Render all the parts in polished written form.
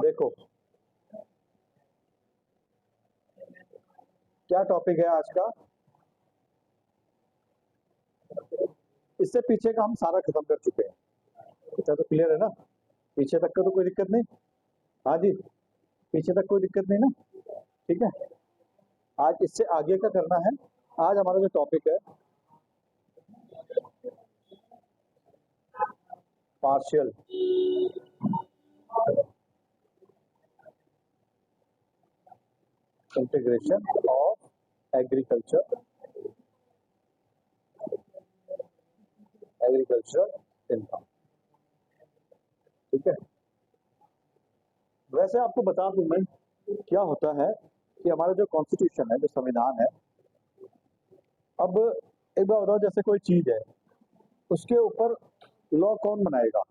देखो क्या टॉपिक है आज का। इससे पीछे का हम सारा खत्म कर चुके हैं। इतना तो क्लियर है ना, पीछे तक का तो कोई दिक्कत नहीं। हाँ जी, पीछे तक कोई दिक्कत नहीं ना, ठीक है। आज इससे आगे का करना है। आज हमारा जो टॉपिक है partial integration of agricultural income, ठीक है। वैसे आपको बता दूं मैं, क्या होता है कि हमारा जो कॉन्स्टिट्यूशन है, जो संविधान है, अब एक बार बताओ, जैसे कोई चीज है उसके ऊपर लॉ कौन बनाएगा?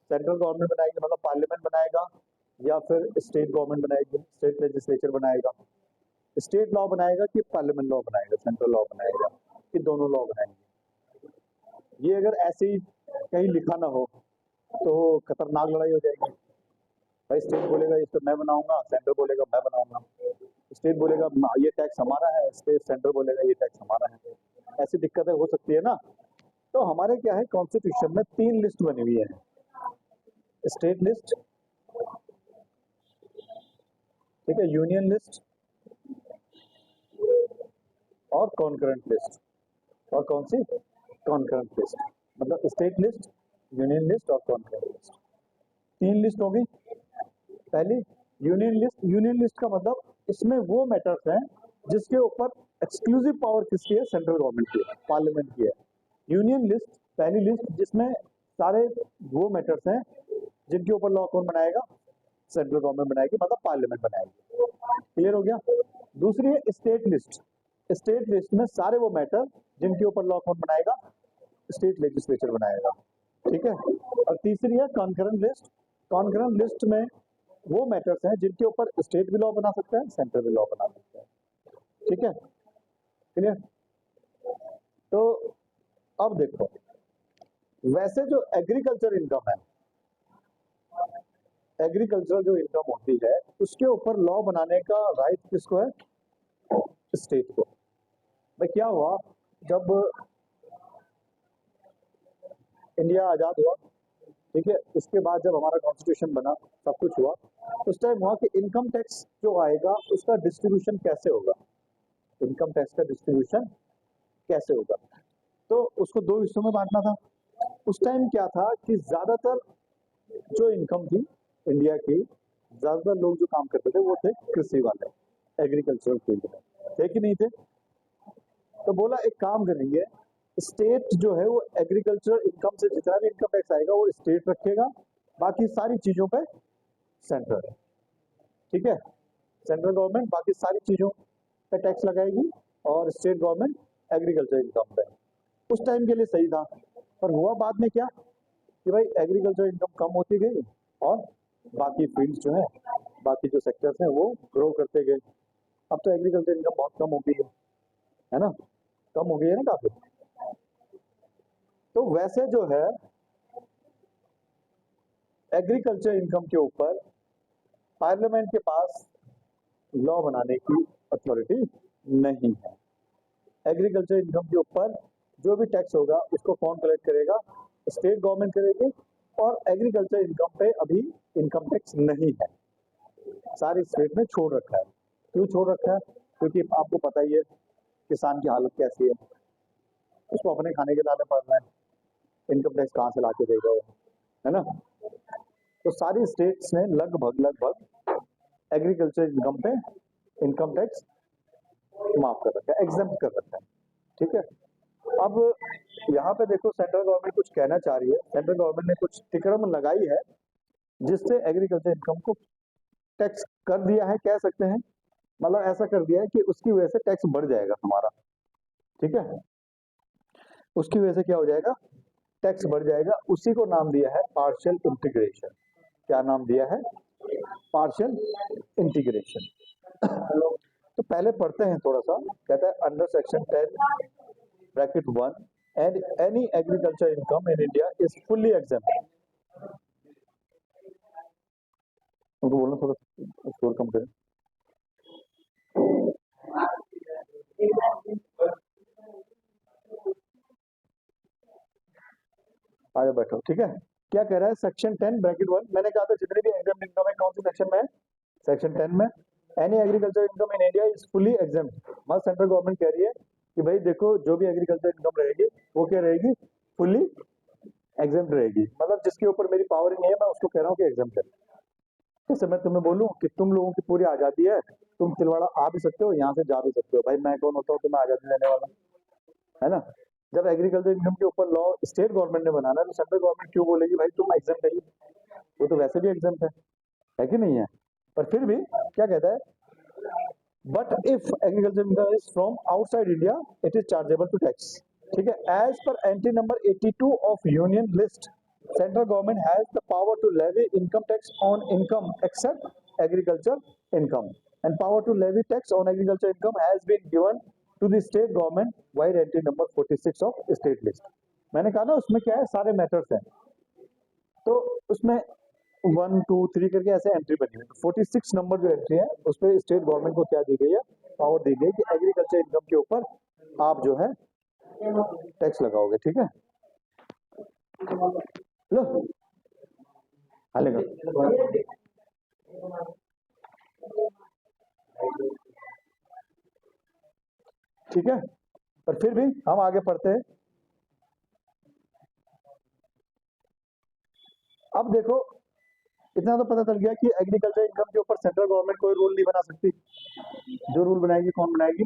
सेंट्रल गवर्नमेंट बनाएगी, मतलब पार्लियामेंट बनाएगा, या फिर स्टेट गवर्नमेंट बनाएगी, स्टेट लेजिस्लेचर बनाएगा। स्टेट लॉ बनाएगा कि पार्लियामेंट लॉ बनाएगा, सेंट्रल लॉ बनाएगा कि दोनों लॉ बनाएंगे? ये अगर ऐसे ही कहीं लिखा ना हो तो खतरनाक लड़ाई हो जाएगी। भाई स्टेट बोलेगा ये तो मैं बनाऊंगा, सेंटर बोलेगा मैं बनाऊंगा। स्टेट बोलेगा ये टैक्स हमारा है, स्टेट सेंटर बोलेगा ये टैक्स हमारा है। ऐसी दिक्कतें हो सकती है ना। तो हमारे क्या है, कॉन्स्टिट्यूशन में 3 लिस्ट बनी हुई है। स्टेट लिस्ट, ठीक है, यूनियन लिस्ट और कॉन्करेंट लिस्ट। और कौन सी? Concurrent list. मतलब स्टेट लिस्ट, यूनियन लिस्ट और कॉन्करेंट लिस्ट, 3 लिस्ट होगी। पहली यूनियन लिस्ट। यूनियन लिस्ट का मतलब इसमें वो मैटर्स हैं जिसके ऊपर एक्सक्लूसिव पावर किसकी है? सेंट्रल गवर्नमेंट की है, पार्लियामेंट की है। यूनियन लिस्ट पहली लिस्ट जिसमें सारे वो मैटर्स हैं जिनके ऊपर लॉ कौन बनाएगा? सेंट्रल गवर्नमेंट बनाएगी, मतलब पार्लियामेंट बनाएगी। क्लियर हो गया? दूसरी है स्टेट लिस्ट। स्टेट लिस्ट में सारे वो मैटर जिनके ऊपर लॉ कौन बनाएगा? स्टेट लेजिस्लेचर बनाएगा, ठीक है। और तीसरी है कॉन्करेंट लिस्ट। कॉन्करेंट लिस्ट में वो मैटर्स हैं जिनके ऊपर स्टेट भी लॉ बना सकता है, सेंटर भी लॉ बना सकता है, ठीक है। क्लियर? तो अब देखो, वैसे जो एग्रीकल्चर इनकम है, एग्रीकल्चरल जो इनकम होती है उसके ऊपर लॉ बनाने का राइट किसको है? स्टेट को। भाई क्या हुआ, जब इंडिया आजाद हुआ, ठीक है, उसके बाद जब हमारा कॉन्स्टिट्यूशन बना, सब कुछ हुआ, उस टाइम हुआ कि इनकम टैक्स जो आएगा उसका डिस्ट्रीब्यूशन कैसे होगा? इनकम टैक्स का डिस्ट्रीब्यूशन कैसे होगा? तो उसको 2 हिस्सों में बांटना था। उस टाइम क्या था कि ज्यादातर जो इनकम थी इंडिया की, ज्यादातर लोग जो काम करते थे वो थे कृषि वाले, एग्रीकल्चरल फील्ड में, थे कि नहीं थे? तो बोला एक काम करेंगे, स्टेट जो है वो एग्रीकल्चरल इनकम से जितना भी इनकम टैक्स आएगा वो स्टेट रखेगा, बाकी सारी चीजों पे सेंट्रल, ठीक है। सेंट्रल गवर्नमेंट बाकी सारी चीजों पे टैक्स लगाएगी और स्टेट गवर्नमेंट एग्रीकल्चर इनकम पे। उस टाइम के लिए सही था, पर हुआ बाद में क्या कि भाई एग्रीकल्चर इनकम कम होती गई और बाकी फील्ड्स जो है, बाकी जो सेक्टर्स हैं वो ग्रो करते गए। अब तो एग्रीकल्चर इनकम बहुत कम हो गई है ना, कम हो गई है ना काफी। तो वैसे जो है एग्रीकल्चर इनकम के ऊपर पार्लियामेंट के पास लॉ बनाने की अथॉरिटी नहीं है। एग्रीकल्चर इनकम के ऊपर जो भी टैक्स होगा उसको कौन कलेक्ट करेगा? स्टेट गवर्नमेंट करेगी। और एग्रीकल्चर इनकम पे अभी इनकम टैक्स नहीं है, सारी स्टेट में छोड़ रखा है। क्यों छोड़ रखा है? क्योंकि आपको पता ही है किसान की हालत कैसी है, उसको अपने खाने के दाने पड़ रहे हैं, इनकम टैक्स कहाँ से ला के देगा वो, है ना। तो सारी स्टेट्स ने लगभग एग्रीकल्चर इनकम पे इनकम टैक्स माफ कर रखा है, एग्जेम्प्ट कर रखा है, ठीक है। अब यहाँ पे देखो, सेंट्रल गवर्नमेंट कुछ कहना चाह रही है, सेंट्रल गवर्नमेंट ने कुछ तिकड़म लगाई है जिससे एग्रीकल्चर इनकम को टैक्स कर दिया है, कह सकते हैं। मतलब ऐसा कर दिया है कि उसकी वजह से टैक्स बढ़ जाएगा हमारा, ठीक है। उसकी वजह से क्या हो जाएगा? टैक्स बढ़ जाएगा। उसी को नाम दिया है पार्शियल इंटीग्रेशन। क्या नाम दिया है? Partial integration. तो पहले पढ़ते हैं थोड़ा सा। कहता है under section 10 bracket 1 and any agriculture income in India is fully exempt उनको बोलना थोड़ा शोर कम करें। आगे बैठो, ठीक है। क्या कह रहा है सेक्शन 10 ब्रैकेट 1, मैंने कहा था जितने भी एग्जाम इनकम है कौन से सेक्शन में है, सेक्शन 10 में। Any agriculture income in India is fully exempt. मतलब सेंट्रल गवर्नमेंट कह रही है कि भाई देखो जो भी एग्रीकल्चर इनकम रहेगी वो क्या रहेगी, फुल्ली एग्जाम्प्ट रहेगी। मतलब जिसके ऊपर मेरी पावर नहीं है मैं उसको कह रहा हूँ कि एग्जाम्प्ट है। जैसे मैं तुम्हें बोलूं कि तुम लोगों की पूरी आजादी है, तुम तिलवाड़ा आ भी सकते हो, यहाँ से जा भी सकते हो, भाई मैं कौन होता हूँ तुम्हें आजादी देने वाला, है ना। जब एग्रीकल्चर इनकम के ऊपर लॉ स्टेट गवर्नमेंट ने बनाना है तो सेंट्रल गवर्नमेंट क्यों बोलेगी भाई तुम एग्जाम्प्ट है, वो तो वैसे भी एग्जाम्प्ट है कि नहीं है। पर फिर भी क्या कहता है, but if agriculture income is from outside India it is chargeable to tax. ठीक है, as per entry number 82 of union list central government has the power to levy income tax on income except agriculture income and power to levy tax on agriculture income has been given to the state government vide entry number 46 of state list. मैंने कहा ना उसमें क्या है, सारे matters हैं, तो उसमें 1 2 3 करके ऐसे एंट्री बनी हुई है। 46 नंबर जो एंट्री है उस पर स्टेट गवर्नमेंट को क्या दी गई है, पावर दी गई कि एग्रीकल्चर इनकम के ऊपर आप जो है टैक्स लगाओगे। ठीक है, लो हालेगा, ठीक है। पर फिर भी हम आगे पढ़ते हैं। अब देखो इतना तो पता चल गया कि एग्रीकल्चर इनकम के ऊपर सेंट्रल गवर्नमेंट कोई रूल नहीं बना सकती। जो रूल बनाएगी कौन बनाएगी,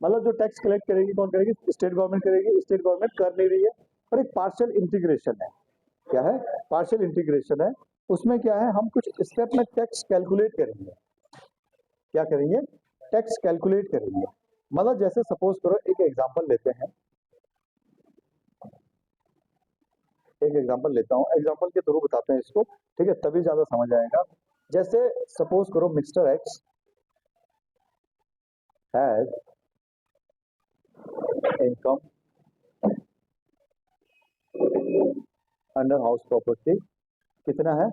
मतलब जो टैक्स कलेक्ट करेगी कौन करेगी, स्टेट गवर्नमेंट करेगी। स्टेट गवर्नमेंट कर नहीं रही है, और एक पार्शियल इंटीग्रेशन है। क्या है, पार्शियल इंटीग्रेशन है। उसमें क्या है, हम कुछ स्टेप में टैक्स कैलकुलेट करेंगे। क्या करेंगे, टैक्स कैलकुलेट करेंगे। मतलब जैसे सपोज करो एक एग्जांपल लेते हैं, एक एग्जांपल लेता हूँ, एग्जांपल के थ्रू बताते हैं इसको, ठीक है, तभी ज्यादा समझ आएगा। जैसे सपोज करो mister x has income under house property, कितना है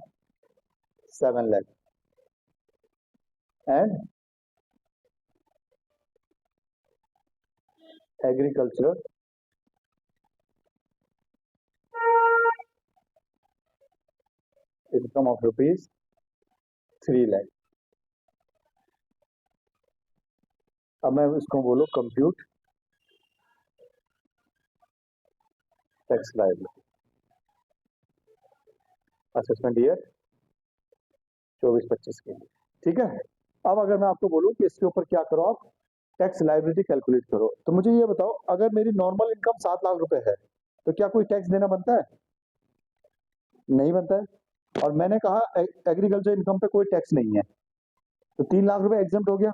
7 lakh, and agriculture income of rupees 3 lakh. अब मैं इसको बोलूं compute tax liability assessment year 24-25 के लिए। ठीक है, अब अगर मैं आपको बोलूं कि इसके ऊपर क्या करो, आप टैक्स लायबिलिटी कैलकुलेट करो, तो मुझे ये बताओ अगर मेरी नॉर्मल इनकम 7 लाख रुपए है तो क्या कोई टैक्स देना बनता है, नहीं बनता है। और मैंने कहा एग्रीकल्चर इनकम पे कोई टैक्स नहीं है, तो 3 लाख रुपए एग्जम्प्ट हो गया।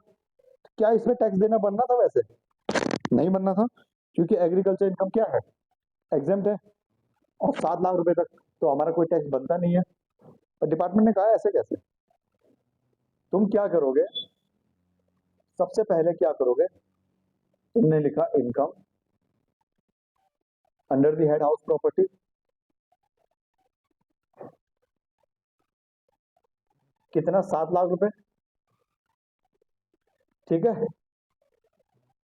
क्या इसमें टैक्स देना बनना था, वैसे नहीं बनना था, क्योंकि एग्रीकल्चर इनकम क्या है, एग्जम्प्ट है। और 7 लाख रुपए तक तो हमारा कोई टैक्स बनता नहीं है। पर डिपार्टमेंट ने कहा ऐसे कैसे, तुम क्या करोगे, सबसे पहले क्या करोगे, तुमने लिखा income under the head house property, कितना 7 लाख रुपए, ठीक है।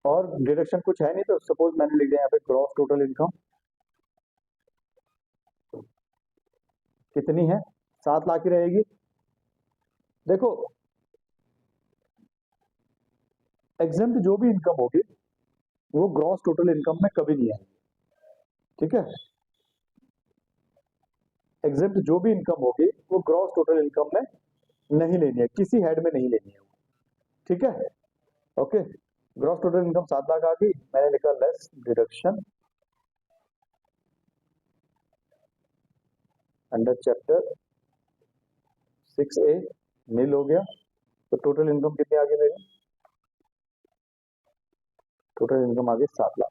और डिडक्शन कुछ है नहीं, तो सपोज मैंने लिख दिया यहाँ पे ग्रॉस टोटल इनकम कितनी है, 7 लाख ही रहेगी। देखो एग्जम्प्ट जो भी इनकम होगी वो ग्रॉस टोटल इनकम में कभी नहीं आएगी। ठीक है, एग्जम्प्ट जो भी इनकम होगी वो ग्रॉस टोटल इनकम में नहीं लेनी है, किसी हेड में नहीं लेनी है। ठीक है, okay. Gross total income 7 lakh आ गई, मैंने लिखा less deduction under chapter 6A nil हो गया। तो टोटल इनकम कितनी आ गई मेरी, टोटल इनकम आ गई 7 लाख।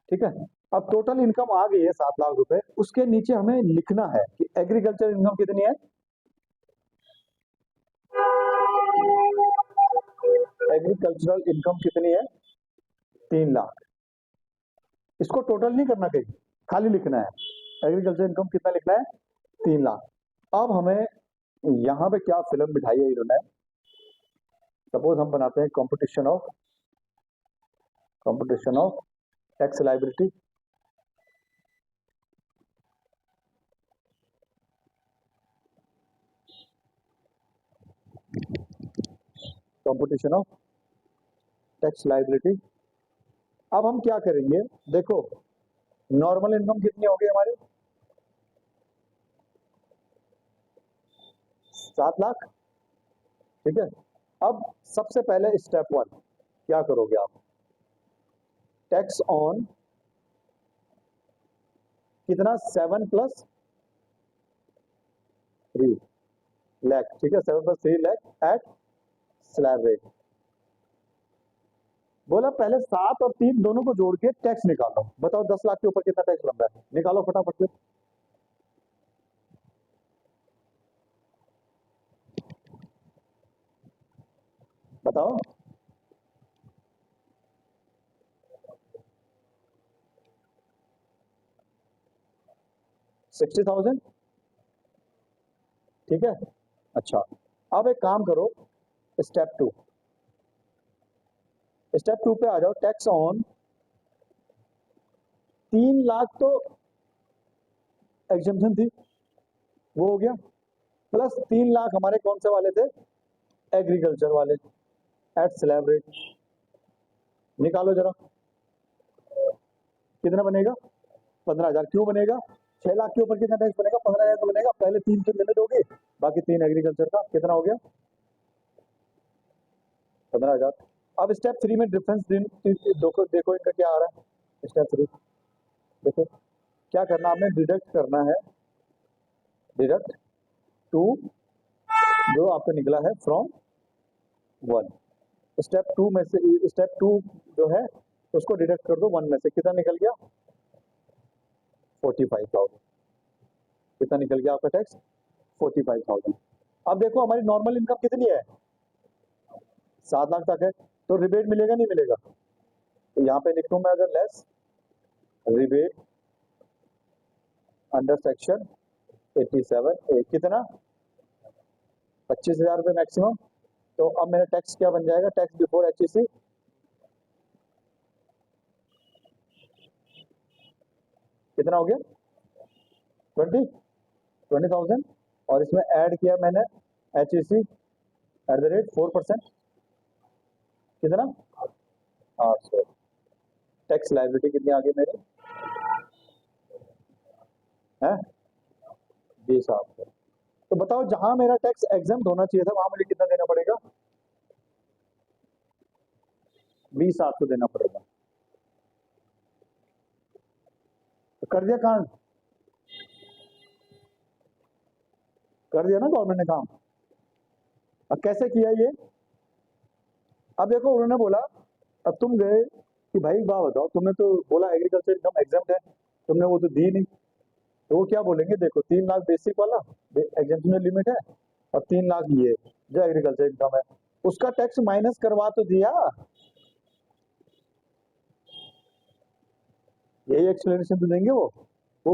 ठीक है, अब टोटल इनकम आ गई है 7 लाख रुपए, उसके नीचे हमें लिखना है कि एग्रीकल्चर इनकम कितनी है, एग्रीकल्चरल इनकम कितनी है 3 लाख। इसको टोटल नहीं करना कहीं, खाली लिखना है एग्रीकल्चर इनकम कितना लिखना है 3 लाख। अब हमें यहाँ पे क्या फिल्म बिठाई है इन्होंने। सपोज हम बनाते हैं competition of tax liability. Competition of tax liability. अब हम क्या करेंगे, देखो नॉर्मल इनकम कितनी होगी हमारी, 7 लाख। ठीक है, अब सबसे पहले स्टेप 1 क्या करोगे आप, टैक्स ऑन कितना, 7+3 लाख। ठीक है, 7+3 लाख एट स्लैब रेट। बोला पहले 7 और 3 दोनों को जोड़ के टैक्स निकालो, बताओ 10 लाख के ऊपर कितना टैक्स बन रहा है, निकालो फटाफट से। बताओ 60,000। ठीक है, अच्छा अब एक काम करो, स्टेप 2 पे आ जाओ, टैक्स ऑन 3 लाख तो एग्जेम्पशन थी, वो हो गया, प्लस 3 लाख हमारे कौन से वाले थे, एग्रीकल्चर वाले एट स्लैब रेट। निकालो जरा कितना बनेगा, 15,000। क्यों बनेगा, 6 लाख के ऊपर कितना टैक्स बनेगा, 15,000 तो बनेगा। पहले 3 तो लिमिट होगी, बाकी 3 एग्रीकल्चर का, कितना हो गया 15,000। अब स्टेप 3 में डिफरेंस देखो देखो इनका क्या आ रहा है। स्टेप 3 देखो क्या करना, आपने डिडक्ट करना है, डिडक्ट 2 जो आपका निकला है फ्रॉम 1। स्टेप 2 जो है उसको डिडक्ट कर दो 1 में से, कितना निकल गया 45,000। कितना निकल गया आपका टैक्स 45,000। अब देखो हमारी नॉर्मल इनकम कितनी है, 7 लाख तक है, तो रिबेट मिलेगा नहीं मिलेगा, तो यहाँ पे लिखूं मैं अगर less rebate under section 87A कितना 25,000 रुपये मैक्सिमम। तो अब मेरा टैक्स क्या बन जाएगा, टैक्स बिफोर HEC कितना हो गया 20,000, और इसमें ऐड किया मैंने HEC एट द रेट 4%, कितना 800। टैक्स लाइबिलिटी कितनी आ गई मेरी है 20,000। तो बताओ जहां मेरा टैक्स एग्जाम्प्ट होना चाहिए था वहां मुझे कितना देना पड़ेगा, 20,000 देना पड़ेगा। तो कर दिया काम, कर दिया ना गवर्नमेंट ने काम। अब कैसे किया ये, अब देखो उन्होंने बोला, अब तुम गए कि भाई वाह बताओ, तुमने तो बोला एग्रीकल्चर इनकम एग्जाम्प्ट है, तुमने वो तो दी नहीं, तो वो क्या बोलेंगे, देखो 3 लाख बेसिक वाला एग्जेम्पशन लिमिट है, और 3 लाख ये जो एग्रीकल्चर इनकम है, उसका टैक्स माइनस करवा तो दिया। यही एक्सप्लेनेशन तो देंगे वो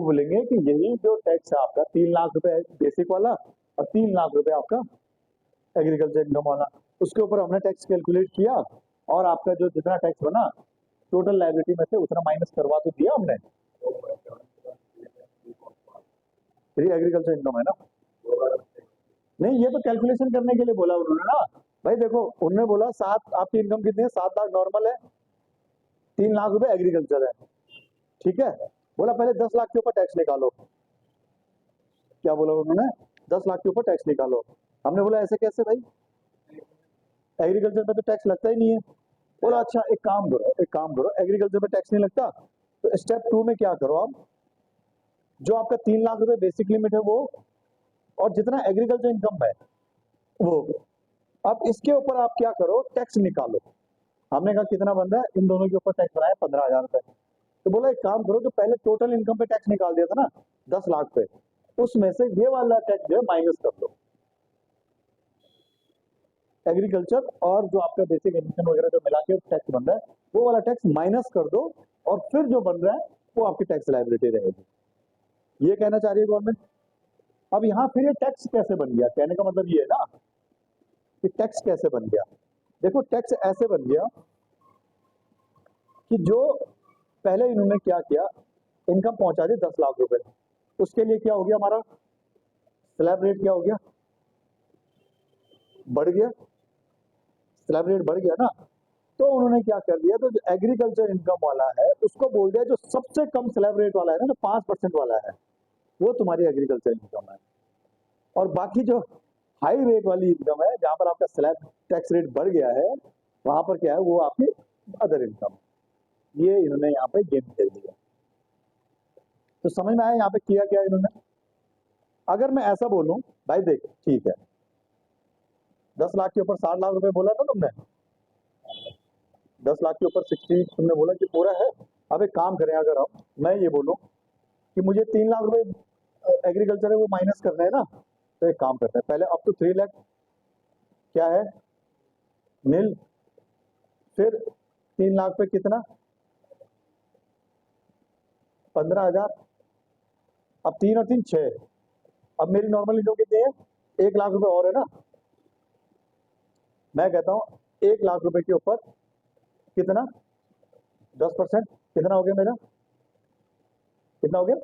बोलेंगे कि यही जो टैक्स है आपका 3 लाख रुपए बेसिक वाला और 3 लाख रुपए आपका एग्रीकल्चर इनकम वाला, उसके ऊपर हमने टैक्स कैलकुलेट किया, और आपका जो जितना टैक्स बना टोटल लाइबिलिटी में से उतना माइनस करवा तो दिया हमने। फिर एग्रीकल्चर इनकम है ना, नहीं ये तो कैलकुलेशन करने के लिए बोला उन्होंने ना। भाई देखो उन्होंने बोला 7, आपकी इनकम कितनी है, 7 लाख नॉर्मल है, 3 लाख रुपए एग्रीकल्चर है। ठीक है, बोला पहले 10 लाख के ऊपर टैक्स निकालो। क्या बोला उन्होंने, 10 लाख के ऊपर टैक्स निकालो। हमने बोला ऐसे कैसे भाई, एग्रीकल्चर पे तो टैक्स लगता ही नहीं है। बोला अच्छा एक काम करो एग्रीकल्चर पे टैक्स नहीं लगता, तो स्टेप 2 में क्या करो आप, जो आपका 3 लाख रुपए बेसिक लिमिट है वो, और जितना एग्रीकल्चर इनकम है वो, अब इसके ऊपर आप क्या करो, टैक्स निकालो। हमने कहा कितना बन रहा है, इन दोनों के ऊपर टैक्स बनाया 15,000 रुपए। तो बोला एक काम करो, जो पहले टोटल इनकम पे टैक्स निकाल दिया था ना 10 लाख पे, उसमें से ये वाला टैक्स जो है माइनस कर दो, एग्रीकल्चर और जो आपका बेसिक इनकम वगैरह जो मिला के टैक्स बन रहा है वो वाला टैक्स माइनस कर दो, और फिर जो बन रहा है वो आपकी टैक्स लायबिलिटी रहेगी। ये कहना चाह रही है गवर्नमेंट। अब यहाँ फिर ये टैक्स कैसे बन गया, कहने का मतलब ये है ना कि टैक्स कैसे बन गया। देखो टैक्स ऐसे बन गया कि जो पहले इन्होंने क्या किया, इनकम पहुंचा दी 10 लाख रुपए, उसके लिए क्या हो गया, हमारा स्लैब रेट क्या हो गया, बढ़ गया, स्लैब रेट बढ़ गया ना। तो उन्होंने क्या कर दिया, तो जो एग्रीकल्चर इनकम वाला है उसको बोल दिया जो सबसे कम स्लैब रेट वाला है ना, जो 5% वाला है, वो तुम्हारी एग्रीकल्चर इनकम है। और बाकी जो हाई रेट वाली इनकम है, जहां पर आपका स्लैब टैक्स रेट बढ़ गया है, वहां पर क्या है, वो आपकी अदर इनकम। ये इन्होंने यहाँ पे गेम खेल दिया। तो समझ में आया यहाँ पे किया क्या इन्होंने। अगर मैं ऐसा बोलूं, भाई देख ठीक है, 10 लाख के ऊपर 60 लाख रुपए बोला ना तुमने, 10 लाख के ऊपर 60 तुमने बोला कि पूरा है। अब एक काम करें, अगर हम मैं ये बोलूं कि मुझे 3 लाख रुपए एग्रीकल्चर है वो माइनस करना है ना, तो एक काम करते हैं, पहले अप टू 3 लाख क्या है, नील। फिर 3 लाख पे कितना, 15,000। अब 3 और 3 6। अब मेरी नॉर्मल इनकम कितनी है, 1 लाख रुपए और है ना। मैं कहता हूँ 1 लाख रुपए के ऊपर कितना, 10%, कितना हो गया मेरा, कितना हो गया,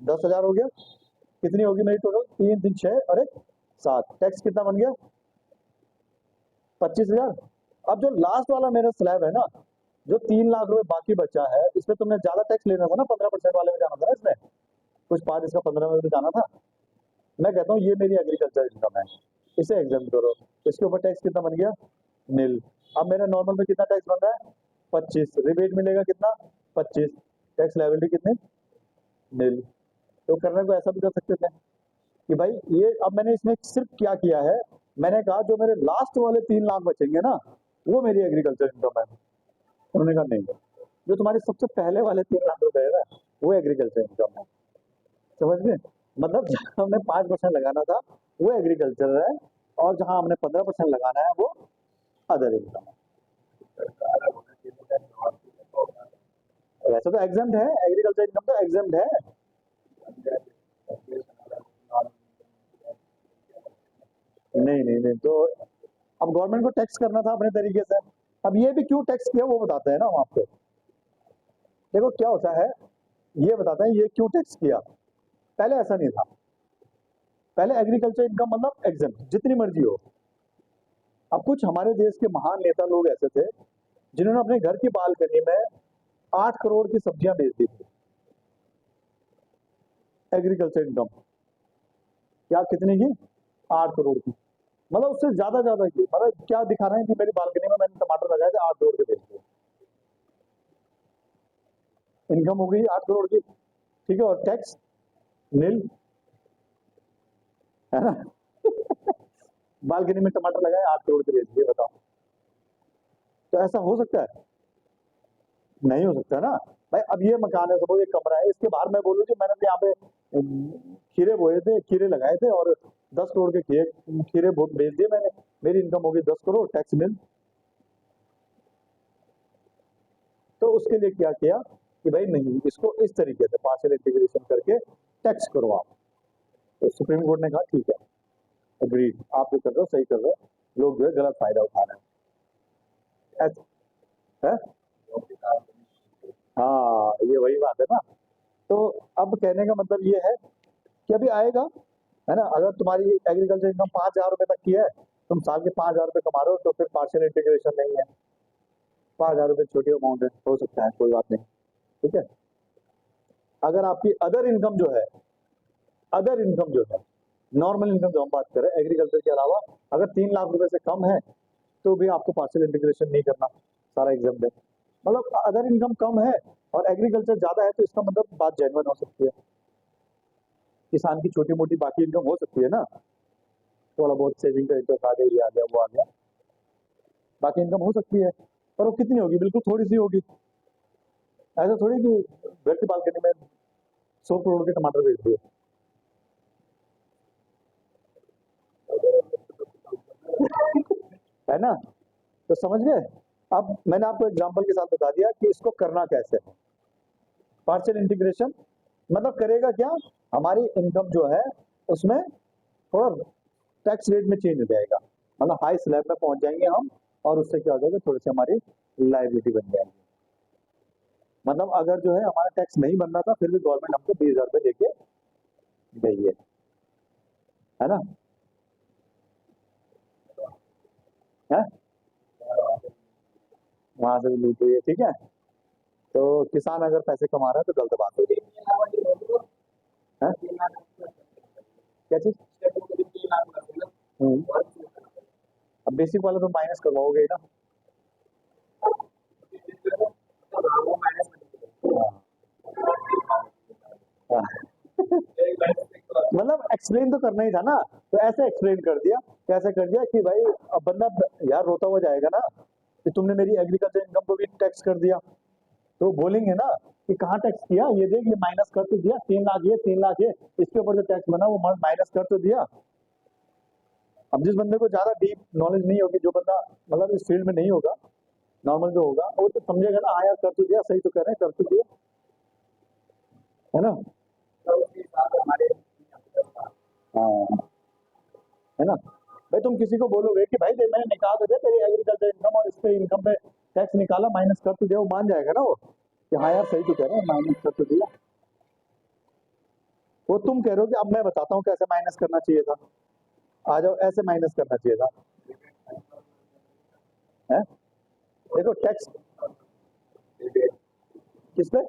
10,000 हो गया। कितनी होगी मेरी टोटल, 3 3 6 और 1 7। टैक्स कितना बन गया, 25,000। अब जो लास्ट वाला मेरा स्लैब है ना, जो 3 लाख रुपए बाकी बचा है, इसमें तुमने ज्यादा टैक्स लेना था ना, 15% वाले में जाना था ना, इसमें कुछ पार्ट इसका 15 में भी जाना था। मैं कहता हूँ ये मेरी एग्रीकल्चर इनकम है, इसे एग्जाम करो। इसके ऊपर टैक्स कितना बन गया, नील। अब मेरा नॉर्मल में कितना टैक्स बन रहा है, 25। रिबेट मिलेगा कितना, 25। टैक्स लायबिलिटी कितनी, नील। तो करने को ऐसा भी कर सकते थे कि भाई ये, अब मैंने इसमें सिर्फ क्या किया है, मैंने कहा जो मेरे लास्ट वाले 3 लाख बचेंगे ना, वो मेरी एग्रीकल्चर इनकम है। उन्होंने कहा नहीं, जो तुम्हारे सबसे पहले वाले 3 लाख रुपए है ना, वो एग्रीकल्चर इनकम है। समझ गए, मतलब जहां हमने 5% लगाना था वो एग्रीकल्चर है, और जहां हमने 15% लगाना है वो अदर इनकम है। वैसे तो एग्जाम्ड है, एग्रीकल्चर इनकम तो एग्जाम्ड है। नहीं नहीं नहीं, तो अब गवर्नमेंट को टैक्स करना था अपने तरीके से। अब ये भी क्यों टैक्स किया वो बताते हैं ना हम आपको। देखो क्या होता है, ये बताते हैं ये क्यों टैक्स किया। पहले ऐसा नहीं था, पहले एग्रीकल्चर इनकम मतलब एग्जाम्प्ट जितनी मर्जी हो। अब कुछ हमारे देश के महान नेता लोग ऐसे थे जिन्होंने अपने घर की बालकनी में 8 करोड़ की सब्जियां बेच दी थी, एग्रीकल्चर इनकम। क्या कितने की, 8 करोड़ की। मतलब उससे ज्यादा की, मतलब क्या दिखा रहे हैं कि मेरी बालकनी में मैंने टमाटर लगाए थे, 8 करोड़ के बेच दिए, इनकम हो गई 8 करोड़ की। ठीक है, और टैक्स नील, है ना। बालकनी में टमाटर लगाए, 8 करोड़ के बेच दिए, बताओ। तो ऐसा हो सकता है, नहीं हो सकता ना भाई। अब ये मकान है, सपोज एक कमरा है, इसके बाहर मैं बोलूँ कि मैंने तो यहाँ पे खीरे बोए थे, खीरे लगाए थे, और 10 करोड़ के खीरे बेच दिए मैंने, मेरी इनकम होगी 10 करोड़, टैक्स मिल। तो उसके लिए क्या किया कि भाई नहीं, इसको इस तरीके से पार्शियल इंटीग्रेशन करके टैक्स करो आप। तो सुप्रीम कोर्ट ने कहा ठीक है, अग्रीड, आप जो कर रहे हो सही कर रहे हो, लोग जो है गलत फायदा उठा रहे हैं। है? हाँ, ये वही बात है ना। तो अब कहने का मतलब ये है कि अभी आएगा, है ना। अगर तुम्हारी एग्रीकल्चर इनकम 5,000 रुपए तक की है, तुम साल के 5,000 रुपए कमा रहे हो, तो फिर पार्शियल इंटीग्रेशन नहीं है। 5,000 रुपए छोटी अमाउंट है, हो सकता है, कोई बात नहीं। ठीक है। अगर आपकी अदर इनकम जो है, अदर इनकम जो है, नॉर्मल इनकम जो हम बात करें एग्रीकल्चर के अलावा, अगर 3 लाख रुपए से कम है, तो भी आपको पार्शियल इंटीग्रेशन नहीं करना, सारा एग्जाम है। मतलब अदर इनकम कम है और एग्रीकल्चर ज्यादा है, तो इसका मतलब बात जेन्युइन हो सकती है। किसान की छोटी मोटी बाकी इनकम हो सकती है ना, थोड़ा बहुत सेविंग का इंटरेस्ट आ गया, ये आ गया, वो आ गया, बाकी इनकम हो सकती है। पर वो कितनी होगी, बिल्कुल थोड़ी सी होगी। ऐसा थोड़ी कि घर की बालकनी में 100 करोड़ के टमाटर बेच दिए। है ना। तो समझ गए। अब मैंने आपको एग्जांपल के साथ बता दिया कि इसको करना कैसे है। पार्शियल इंटीग्रेशन मतलब करेगा क्या, हमारी इनकम जो है उसमें थोड़ा टैक्स रेट में चेंज हो जाएगा, मतलब हाई स्लैब में पहुंच जाएंगे हम, और उससे क्या हो जाएगा, थोड़ी सी हमारी लाइबिलिटी बन जाएगी। मतलब अगर जो है हमारा टैक्स नहीं बन रहा था फिर भी गवर्नमेंट हमको 20,000 रुपये देके गई है ना? है वहां से भी लूट हुई है, ठीक है। तो किसान अगर पैसे कमा रहा है तो गलत बात हो रही है। क्या चीज? अब बेसिक वाला तो माइनस करवाओगे ही ना। हाँ। मतलब एक्सप्लेन तो करना ही था ना, तो ऐसे एक्सप्लेन कर दिया। कैसे कर दिया कि भाई अब बंदा यार रोता हुआ जाएगा ना कि तुमने मेरी एग्रीकल्चर इनकम को भी टैक्स कर दिया। तो बोलेंगे ना कि कहाँ टैक्स किया, ये देख ये माइनस कर तो दिया, 3 लाख ये 3 लाख ये, इसके ऊपर जो टैक्स बना वो माइनस कर तो दिया। अब जिस बंदे को ज्यादा डीप नॉलेज नहीं होगी, जो बंदा मतलब इस फील्ड में नहीं होगा, नॉर्मल जो होगा वो तो समझेगा ना, हाँ यार कर तो दिया, सही तो कह रहे हैं, कर तो दिया, है ना? हाँ, है ना? भाई तुम किसी को बोलोगे कि भाई देख मैंने निकाल तो दिया तेरी एग्रीकल्चर इनकम और इस पे इनकम पे टैक्स निकाला, माइनस कर तो दिया, वो मान जाएगा ना वो कि हाँ यार सही तो कह रहे हैं, माइनस कर तो दिया। वो तुम कह रहे हो कि अब मैं बताता हूँ कैसे माइनस करना चाहिए था, आ जाओ ऐसे माइनस करना चाहिए था। है देखो टैक्स किस पे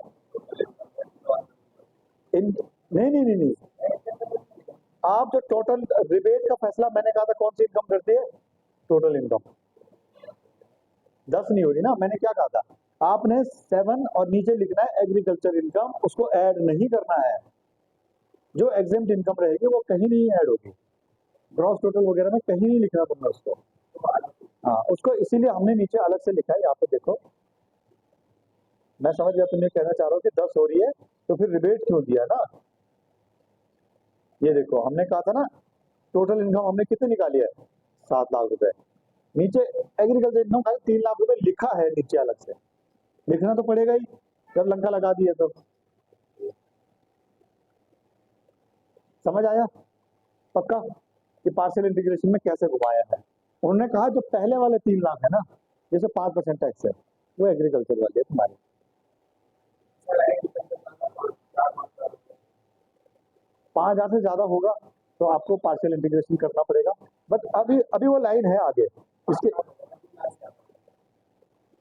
इन, नहीं नहीं नहीं नहीं, आप जो टोटल रिबेट का फैसला मैंने कहा था कौन सी इनकम करती है, टोटल इनकम 10 नहीं होगी ना, मैंने क्या कहा था, आपने 7 और नीचे लिखना है एग्रीकल्चर इनकम, उसको ऐड नहीं करना है। जो एग्जेम्प्ट इनकम रहेगी वो कहीं नहीं ऐड होगी, ग्रॉस टोटल वगैरह में कहीं नहीं लिखना तुमने उसको। हाँ उसको इसीलिए हमने नीचे अलग से लिखा है, यहाँ पे देखो। मैं समझ गया तुम्हें कहना चाह रहा हूँ कि 10 हो रही है तो फिर रिबेट क्यों दिया ना। ये देखो हमने कहा था ना टोटल इनकम हमने कितनी निकाली है, 7 लाख रुपए। नीचे एग्रीकल्चर इनकम खाली 3 लाख रुपए लिखा है नीचे अलग से, लिखना तो पड़ेगा ही जब लंका लगा दिए तो। समझ आया पक्का कि पार्शियल इंटीग्रेशन में कैसे घुमाया है। उन्होंने कहा जो पहले वाले 3 लाख है ना, जैसे 5% टैक्स है, वो एग्रीकल्चर वाले तुम्हारे। 5,000 से ज्यादा होगा तो आपको पार्शियल इंटीग्रेशन करना पड़ेगा। बट अभी अभी वो लाइन है आगे इसके,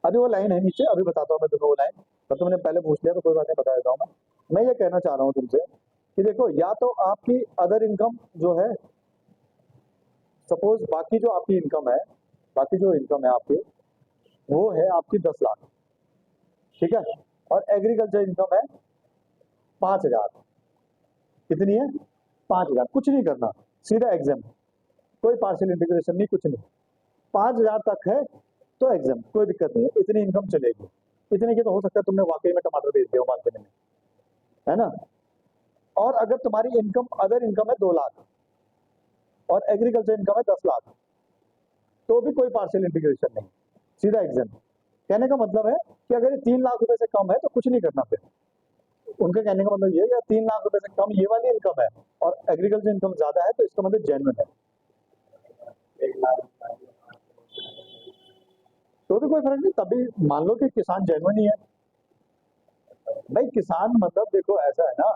अभी वो लाइन है नीचे, अभी बताता हूँ मैं तुम्हें वो लाइन। पर तुमने पहले पूछ लिया तो कोई बात नहीं, बता देता हूँ मैं ये कहना चाह रहा हूँ तुमसे कि देखो या तो आपकी अदर इनकम जो है, सपोज बाकी जो आपकी इनकम है, बाकी जो इनकम है आपकी वो है आपकी 10 लाख, ठीक है, और एग्रीकल्चर इनकम है 5,000। कितनी है? 5,000। कुछ नहीं करना, सीधा एग्जाम, कोई पार्शियल इंटीग्रेशन नहीं, कुछ नहीं। 5,000 तक है तो एग्जाम, कोई दिक्कत नहीं है, इतनी इनकम चलेगी। इतने की तो हो सकता है तुमने वाकई में टमाटर बेच दिया हो मार्केट में, है ना? और अगर तुम्हारी इनकम अदर इनकम है 2 लाख और एग्रीकल्चर इनकम है 10 लाख, तो भी कोई पार्शियल इंटीग्रेशन नहीं, सीधा एग्जाम। कहने का मतलब है कि अगर ये 3 लाख रुपए से कम है तो कुछ नहीं करना फिर। उनके कहने का मतलब ये है कि 3 लाख रुपए से कम ये वाली इनकम है और एग्रीकल्चर इनकम ज्यादा है तो इसका मतलब जेन्युइन है, तो भी कोई फर्क नहीं। तभी मान लो कि किसान जेन्युइन ही है। भाई किसान मतलब देखो ऐसा है ना,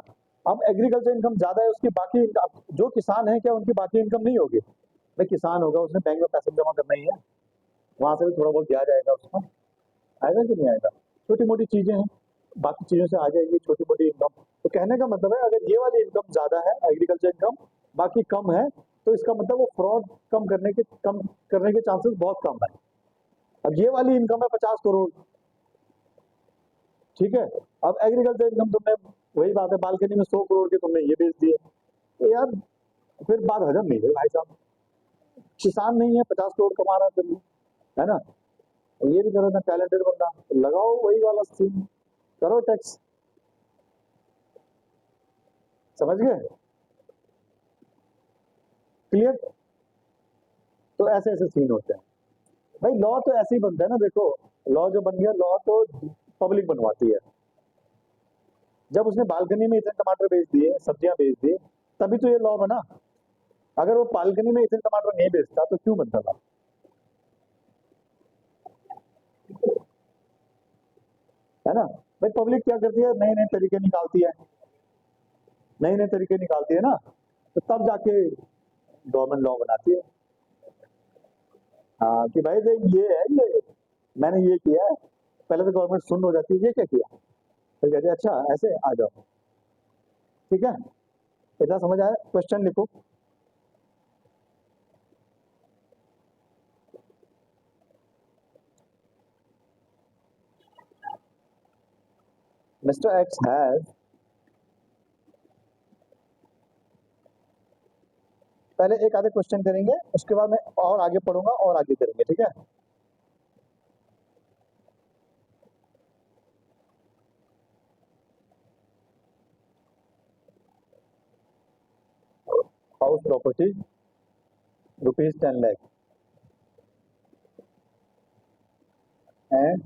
अब एग्रीकल्चर इनकम ज्यादा है उसकी, बाकी जो किसान है क्या उनकी बाकी इनकम नहीं होगी? भाई किसान होगा उसने बैंक में पैसे जमा करना ही है, वहां से भी थोड़ा बहुत दिया जाएगा उसको, आएगा कि नहीं आएगा? छोटी मोटी चीजें हैं, बाकी चीजों से आ जाएगी छोटी मोटी इनकम। तो कहने का मतलब है अगर ये वाली इनकम ज्यादा है एग्रीकल्चर इनकम, बाकी कम है, तो इसका मतलब वो फ्रॉड कम करने के चांसेस बहुत कम है। अब ये वाली इनकम है 50 करोड़, ठीक है, अब एग्रीकल्चर इनकम तुमने, वही बात है बालकनी में 100 करोड़ के तुमने ये बेच दिए, तो यार फिर बात हजम नहीं हुई भाई साहब। किसान नहीं है 50 करोड़ कमा रहा है फिर भी, है ना? ये भी करो ना, टैलेंटेड बंदा, लगाओ वही वाला स्कीम, करो टैक्स। समझ गए? क्लियर? तो ऐसे ऐसे सीन होते हैं भाई। लॉ तो ऐसे ही बनता है ना, देखो लॉ जो बन गया, लॉ तो पब्लिक बनवाती है, जब उसने बालकनी में इतने टमाटर बेच दिए, सब्जियां बेच दी, तभी तो ये लॉ बना। अगर वो बालकनी में इतने टमाटर नहीं बेचता तो क्यों बनता था? है ना? भाई पब्लिक क्या करती है, नए नए तरीके निकालती है, नए नए तरीके निकालती है ना, तो तब जाके गवर्नमेंट लॉ बनाती है। हाँ कि भाई देख ये है, ये मैंने ये किया है। पहले तो गवर्नमेंट सुन हो जाती है, ये क्या किया, तो कहते हैं अच्छा ऐसे आ जाओ। ठीक है, इतना समझ आया? क्वेश्चन लिखो। मिस्टर एक्स हैज, पहले एक आधे क्वेश्चन करेंगे, उसके बाद मैं और आगे पढ़ूंगा और आगे करेंगे, ठीक है? House property ₹10 lakh and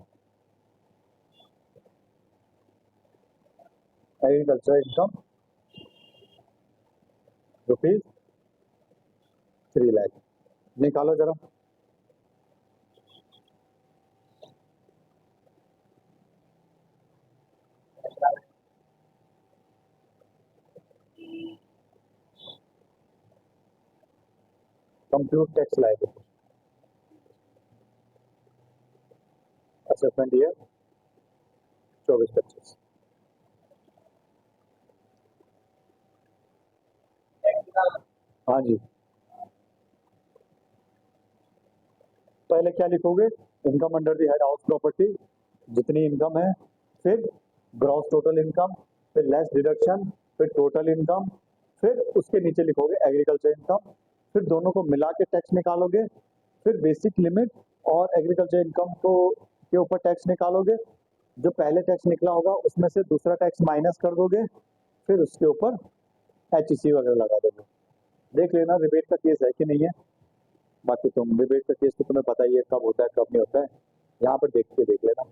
agriculture income ₹3 lakh. निकालो जरा। Compute tax liability, assessment year 24-25। हाँ जी, पहले क्या लिखोगे? Income under the head house property, जितनी इनकम है, फिर ग्रॉस टोटल इनकम, फिर लेस डिडक्शन, फिर टोटल इनकम, फिर उसके नीचे लिखोगे एग्रीकल्चर इनकम, फिर दोनों को मिला के टैक्स निकालोगे, फिर बेसिक लिमिट और एग्रीकल्चर इनकम को के ऊपर टैक्स निकालोगे। जो पहले टैक्स निकला होगा उसमें से दूसरा टैक्स माइनस कर दोगे, फिर उसके ऊपर HEC वगैरह लगा दोगे। देख लेना रिबेट का केस है कि नहीं है। बाकी तुम रिबेट का केस तो तुम्हें पता ही है कब होता है कब नहीं होता है, यहाँ पर देख के देख लेना।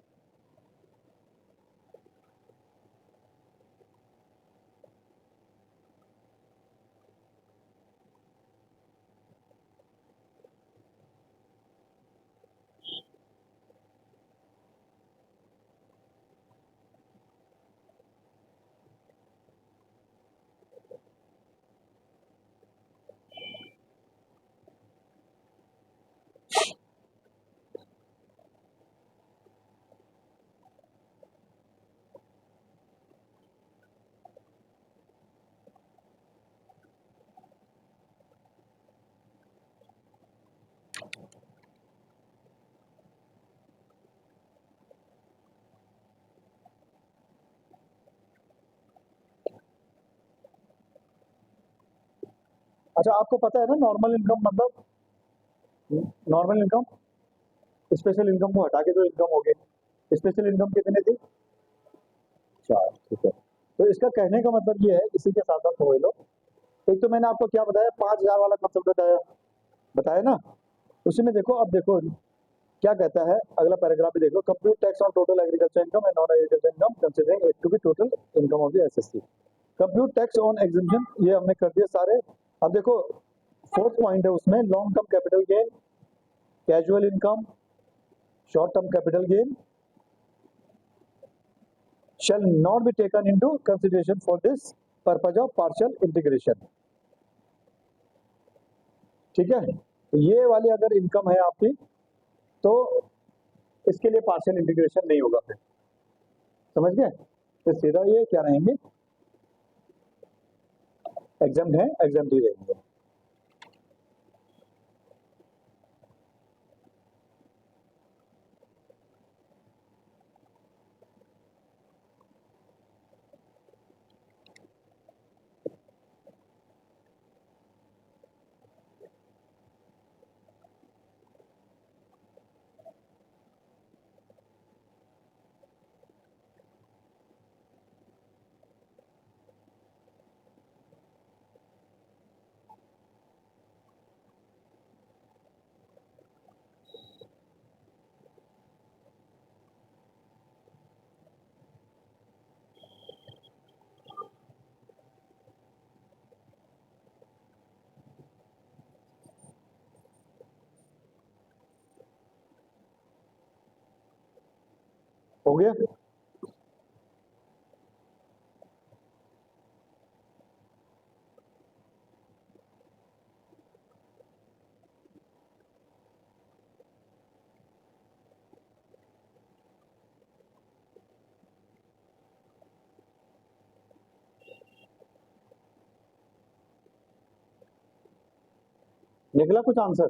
अच्छा, आपको पता है ना नॉर्मल इनकम मतलब, नॉर्मल इनकम स्पेशल इनकम को हटा के जो इनकम हो गई, स्पेशल इनकम कितने थी? 4, ठीक है। तो इसका कहने का मतलब ये है, इसी के साथ साथ समझ लो, एक तो मैंने आपको क्या बताया, 5,000 वाला कंसेप्ट बताया, बताया ना? उसी में देखो, अब देखो क्या कहता है, अगला पैराग्राफ भी देखो। Compute tax on total agriculture income and non agriculture income considering it to be total income of the assessee. Compute tax on exhibition, ये हमने कर दिए सारे। अब देखो फोर्थ पॉइंट है उसमें, long term capital gain, casual income, short term capital gain shall not be taken into consideration for this purpose of partial integration। ठीक है, ये वाली अगर इनकम है आपकी तो इसके लिए पार्शियल इंटीग्रेशन नहीं होगा फिर। समझ गए? तो सीधा ये क्या रहेंगे, एग्जाम है, एग्जाम ही रहेंगे। हो गया। निकला कुछ आंसर?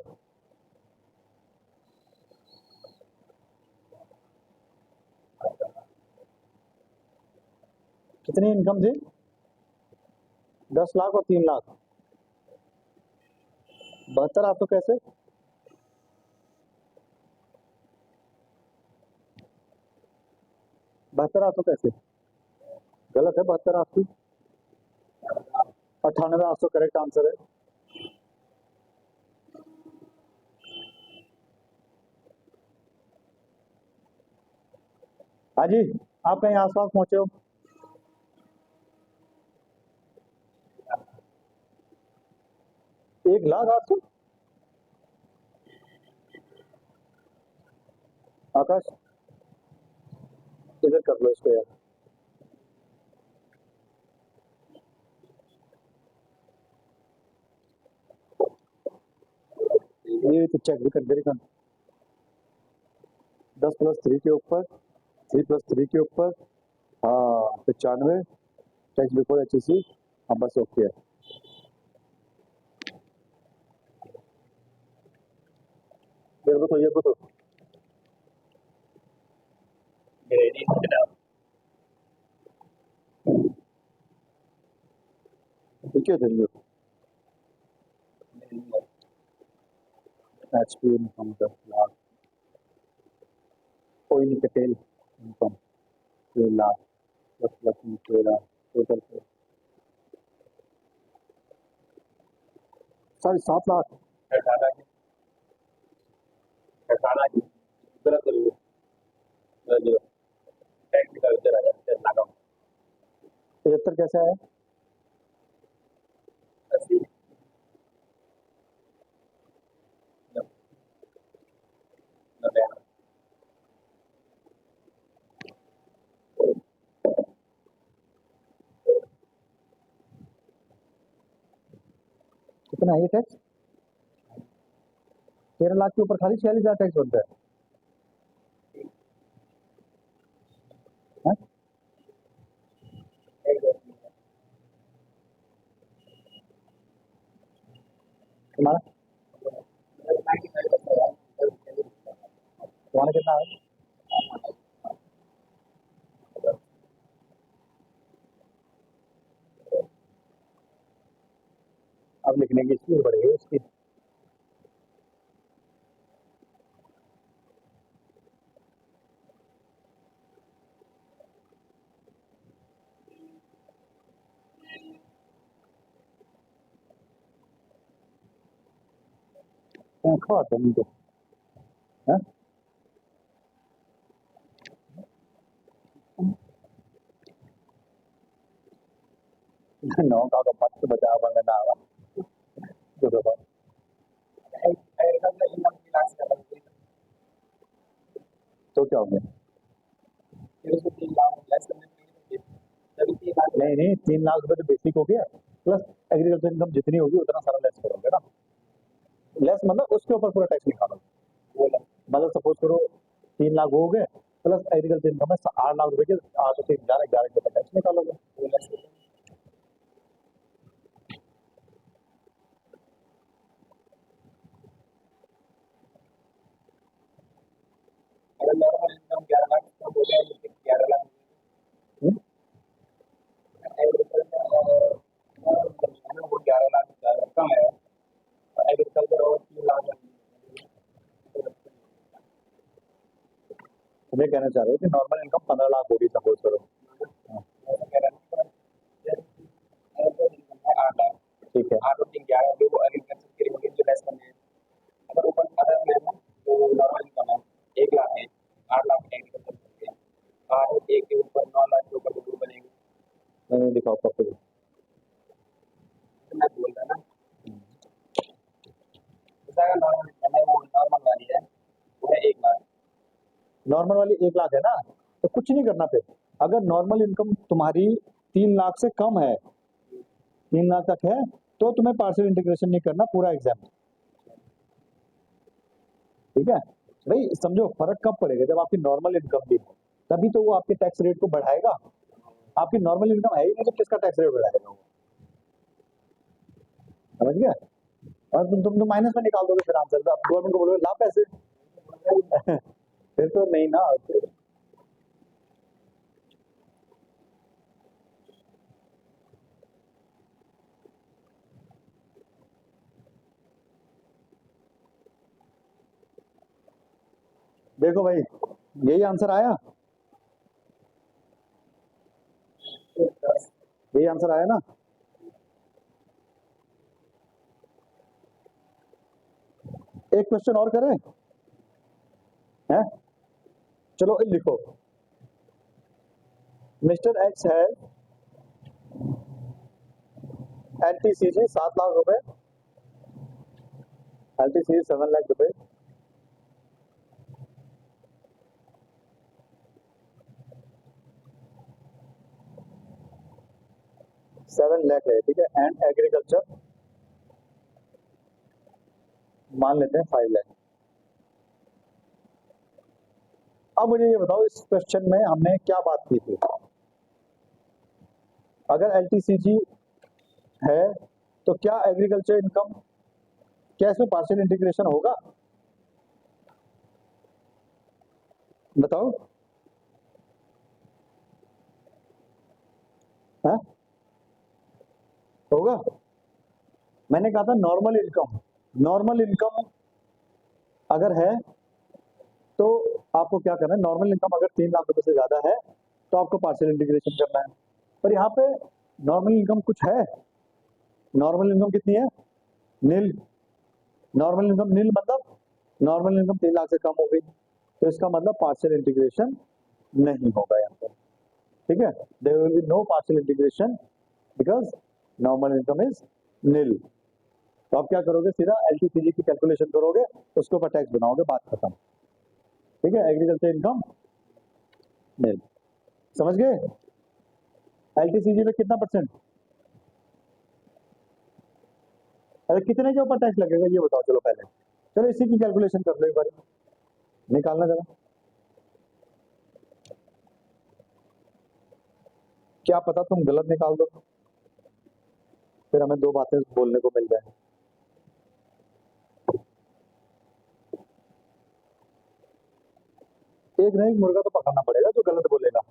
कितनी इनकम थी? 10 लाख और 3 लाख। 72 आप तो कैसे? 72 आप तो कैसे? गलत है 72 आपकी। 98 800 करेक्ट आंसर है। हाँ जी, आप कहीं आसपास पहुंचे हो? एक लाख 800। आकाश, इधर कर लो इसको यार। ये तो चेक भी कर दे रही। 10 प्लस 3 के ऊपर, 3 प्लस 3 के ऊपर, हाँ 95, टैक्स बिफोर HSC। हाँ बस ओके है। ये बताओ ठीक है देंगे। HP इनकम 10 लाख, कोई नहीं पटेल इनकम 6 लाख, 10 लाख 13 टोटल 7.5 लाख। पचहत्तर कैसे आया? कितना है ये टैक्स? 13 लाख के ऊपर खाली 46,000 टैक्स बनता है। हाँ? तुम्हारा तुम्हारा कितना है? अब लिखने की स्पीड बढ़ेगी उसकी। खा तुम तो। हाँ? 9 का तो पक्ष बचा बंगना आवा जो तो तो क्या हो गया? नहीं नहीं, 3 लाख रुपए तो बेसिक हो गया, प्लस एग्रीकल्चर इनकम जितनी होगी उतना सारा लेस करोगे ना। लेस मतलब उसके ऊपर पूरा टैक्स निकालो। मतलब सपोज करो 3 लाख हो गए, प्लस एग्रीकल्चर इनकम है 8 लाख रुपए के, 8 से 11 रुपए टैक्स निकालोगे। हम्म? तुम्हें कहना चाह रहे हो कि नॉर्मल इनकम 15 लाख होगी सपोज करो। हाँ, ठीक है। दिखाओ प्रॉपर्टी। नॉर्मल वाली 1 लाख है ना, तो कुछ नहीं करना फिर। अगर नॉर्मल इनकम तुम्हारी 3 लाख से कम है, 3 लाख तक है, तो तुम्हें पार्शियल इंटीग्रेशन नहीं करना, पूरा एग्जाम। ठीक है भाई, समझो फर्क कब पड़ेगा, जब आपकी नॉर्मल इनकम भी हो, तभी तो वो आपके टैक्स रेट को बढ़ाएगा। आपकी नॉर्मल इनकम है ही नहीं तो किसका टैक्स रेट बढ़ाएगा वो? समझ गया? और तुम तो माइनस में निकाल दोगे फिर आंसर, गवर्नमेंट को बोलोगे ला पैसे। फिर तो नहीं ना। देखो भाई, यही आंसर आया, यही आंसर आया ना। एक क्वेश्चन और करें हैं? चलो लिखो, मिस्टर एक्स है एलटीसीजी 7 लाख रुपए, एलटीसीजी 7 लाख रुपए, 7 लाख है, ठीक है, एंड एग्रीकल्चर मान लेते हैं 5 लाख। अब मुझे ये बताओ, इस क्वेश्चन में हमने क्या बात की थी? अगर एलटीसीजी है तो क्या एग्रीकल्चर इनकम, क्या इसमें पार्शियल इंटीग्रेशन होगा? बताओ। हाँ, होगा। मैंने कहा था नॉर्मल इनकम, नॉर्मल इनकम अगर है तो आपको क्या करना है, नॉर्मल इनकम अगर 3 लाख रुपए से ज्यादा है तो आपको पार्शियल इंटीग्रेशन करना है। पर यहाँ पे नॉर्मल इनकम कुछ है, नॉर्मल इनकम कितनी है? नील। नॉर्मल इनकम नील मतलब नॉर्मल इनकम 3 लाख से कम हो गई, तो इसका मतलब पार्शियल इंटीग्रेशन नहीं होगा यहाँ पर। ठीक है, there will be no partial integration because normal income is nil. तो आप क्या करोगे, सीधा एलटीसीजी की कैलकुलेशन करोगे, उसके ऊपर टैक्स बनाओगे, बात खत्म। ठीक है, एग्रीकल्चर इनकम नील। समझ गए? एलटीसीजी में कितना परसेंट, अरे कितने के ऊपर टैक्स लगेगा ये बताओ। चलो पहले, चलो इसी की कैलकुलेशन कर लो एक बार, निकालना जरा। क्या पता तुम गलत निकाल दो, फिर हमें दो बातें बोलने को मिल जाए। एक नहीं, मुर्गा तो पकड़ना पड़ेगा जो गलत बोलेगा,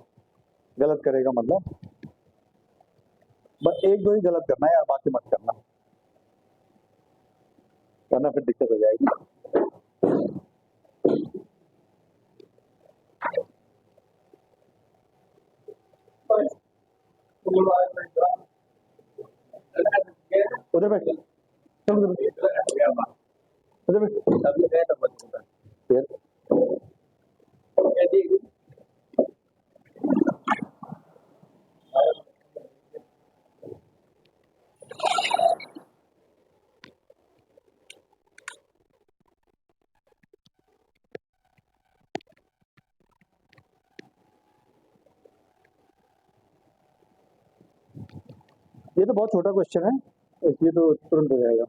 गलत करेगा मतलब। बस एक दो ही गलत करना है यार, बाकी मत करना, वरना फिर दिक्कत हो जाएगी। उधर बैठ, चल उधर बैठ। फिर ये तो बहुत छोटा क्वेश्चन है, इसलिए तो तुरंत हो जाएगा।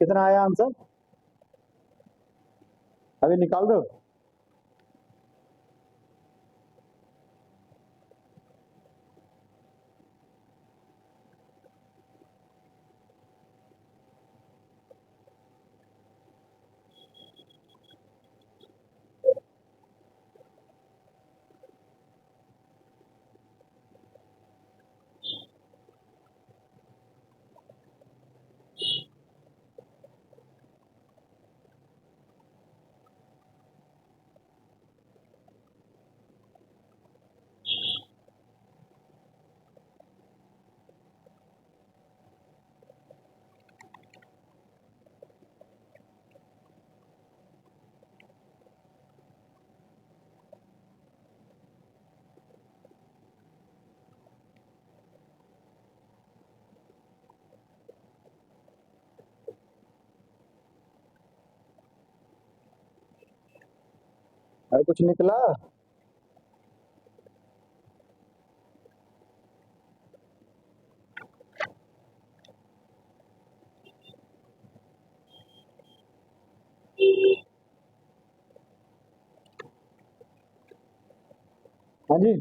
कितना आया आंसर, अभी निकाल दो। अरे कुछ निकला? हाँ जी।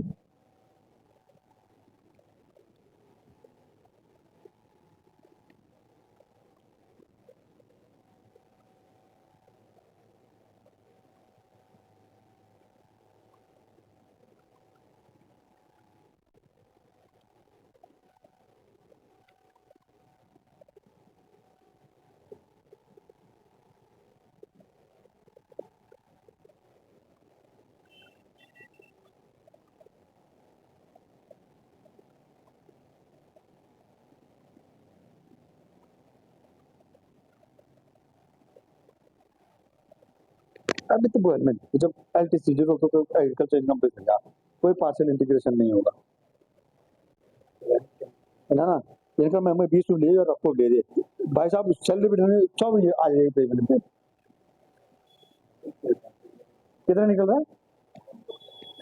अभी तो जब LTC जीरो तो एग्रीकल्चर इनकम पे चलेगा, कोई पार्शियल इंटीग्रेशन नहीं होगा, है ना? इनका मैं 20 ले और आपको दे दे भाई साहब, सैलरी बिठाने 100 आ जाएगी पेमेंट में। कितना निकल रहा है?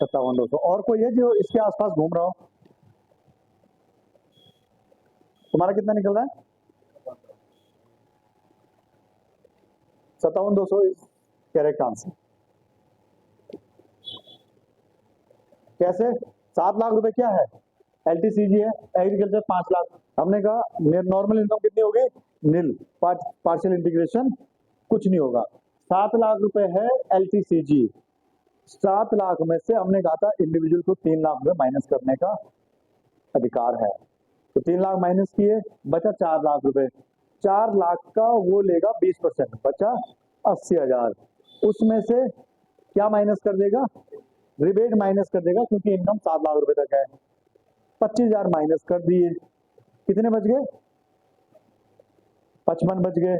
57,200। और कोई है जो इसके आसपास घूम रहा हो? तुम्हारा कितना निकल रहा है? 57,200 इज करेक्ट आंसर। कैसे? 7 लाख रुपए क्या है? LTCG है, एग्रीकल्चर 5 लाख। हमने कहा नॉर्मल इनकम कितनी होगी? नील, पार्शियल इंटीग्रेशन कुछ नहीं होगा। 7 लाख रुपए है LTCG। 7 लाख में से हमने कहा था इंडिविजुअल को 3 लाख रुपए माइनस करने का अधिकार है, तो 3 लाख माइनस किए, बचा 4 लाख रुपए। 4 लाख का वो लेगा 20%, बचा 80,000। उसमें से क्या माइनस कर देगा? रिबेट माइनस कर देगा, क्योंकि इनकम 7 लाख रुपए तक है। 25,000 माइनस कर दिए, कितने बच गए? 55 बच गए,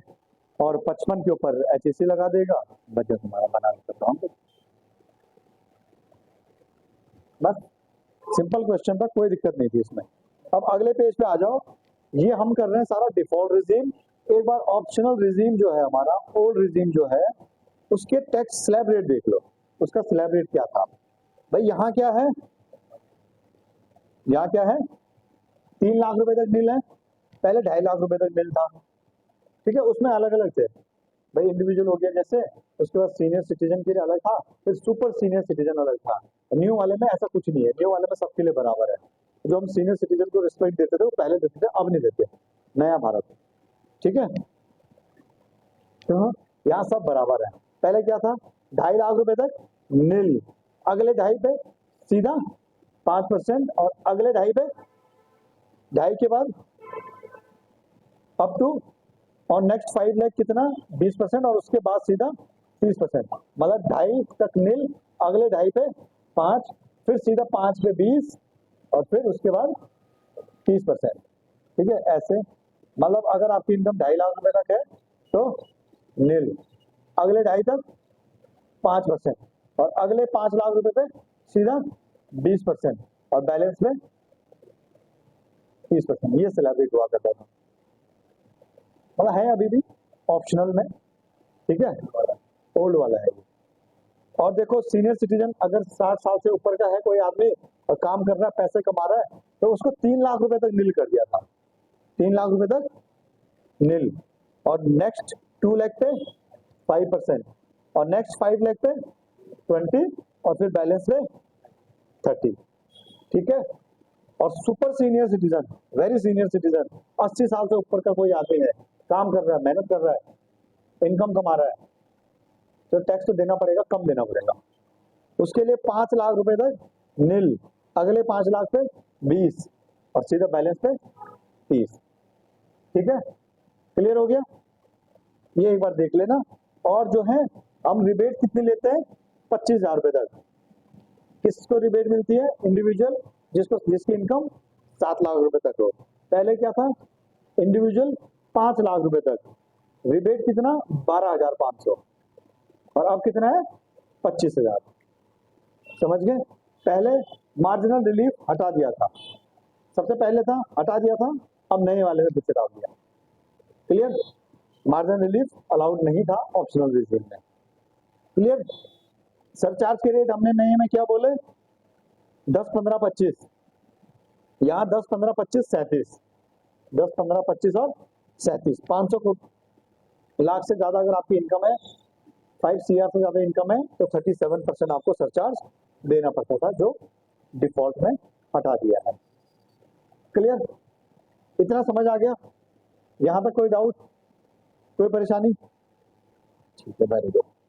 और 55 के ऊपर HSC लगा देगा, बचत तुम्हारा बना सकता हूँ। बस सिंपल क्वेश्चन था, कोई दिक्कत नहीं थी इसमें। अब अगले पेज पे आ जाओ। ये हम कर रहे हैं सारा डिफॉल्ट रिजीम। एक बार ऑप्शनल रिजीम जो है हमारा, ओल्ड रिजीम जो है, उसके टैक्स स्लैब रेट देख लो। उसका स्लैब रेट क्या था भाई? यहाँ क्या है? यहाँ क्या है? 3 लाख रुपए तक मिल है, पहले 2.5 लाख रुपए तक मिल था, ठीक है? उसमें अलग अलग थे भाई, इंडिविजुअल हो गया जैसे, उसके बाद सीनियर सिटीजन के लिए अलग था, फिर सुपर सीनियर सिटीजन अलग था। न्यू वाले में ऐसा कुछ नहीं है, न्यू वाले में सबके लिए बराबर है। जो हम सीनियर सिटीजन को रिस्पेक्ट देते थे वो पहले देते थे, अब नहीं देते, नया भारत, ठीक है? तो यहाँ सब बराबर है। पहले क्या था? 2.5 लाख रुपए तक नील, अगले 2.5 पे सीधा 5%, और अगले 2.5 पे 2.5 के बाद अप टू, और नेक्स्ट 5 लाख कितना? 20%, और उसके बाद सीधा 30%। मतलब 2.5 तक नील, अगले 2.5 पे 5, फिर सीधा 5 पे 20, और फिर उसके बाद 30%, ठीक है? ऐसे मतलब अगर आपकी इनकम 2.5 लाख रुपए तक है तो नील, अगले 2.5 तक 5%, और अगले 5 लाख रुपए पे सीधा 20%, और बैलेंस में 30%। ये सैलरी हुआ करता था, मतलब है अभी भी ऑप्शनल में, ठीक है? ओल्ड वाला है ये। और देखो, सीनियर सिटीजन अगर 60 साल से ऊपर का है कोई आदमी और काम कर रहा है, पैसे कमा रहा है, तो उसको 3 लाख रुपए तक नील कर दिया था, 3 लाख रुपए तक नील, और नेक्स्ट 2 लाख पे 5%, और नेक्स्ट 5 लाख पे 20, और फिर बैलेंस में 30, ठीक है? और super senior citizen, very senior citizen, 80 साल से ऊपर का कोई आदमी है, काम कर रहा है, मेहनत कर रहा है, इनकम कमा रहा है, तो टैक्स तो देना पड़ेगा, कम देना पड़ेगा। उसके लिए 5 लाख रुपए तक नील, अगले 5 लाख पे 20, और सीधा बैलेंस पे 30, ठीक है? क्लियर हो गया? ये एक बार देख लेना। और जो है हम रिबेट कितनी लेते हैं? 25,000 रुपए तक। किसको रिबेट मिलती है? इंडिविजुअल जिसकी इनकम 7 लाख रुपए तक हो। पहले क्या था? इंडिविजुअल 5 लाख रुपए तक, रिबेट कितना? 12,500, और अब कितना है? 25,000। समझ गए? पहले मार्जिनल रिलीफ हटा दिया था, सबसे पहले था, हटा दिया था, अब नए वाले में पीछे डाल दिया। क्लियर? मार्जिनल रिलीफ अलाउड नहीं था ऑप्शनल रिजीम में। क्लियर? सरचार्ज के रेट हमने नए में क्या बोले, 10, 15, 25, यहाँ 10, 15, 25, 37, 10, 15, 25 और 37, 500 लाख से ज्यादा अगर आपकी इनकम है, 5 CR से ज्यादा इनकम है, तो 37% आपको सरचार्ज देना पड़ता था, जो डिफॉल्ट में हटा दिया है। क्लियर, इतना समझ आ गया? यहाँ तक कोई डाउट, कोई परेशानी? ठीक है, वेरी गुड।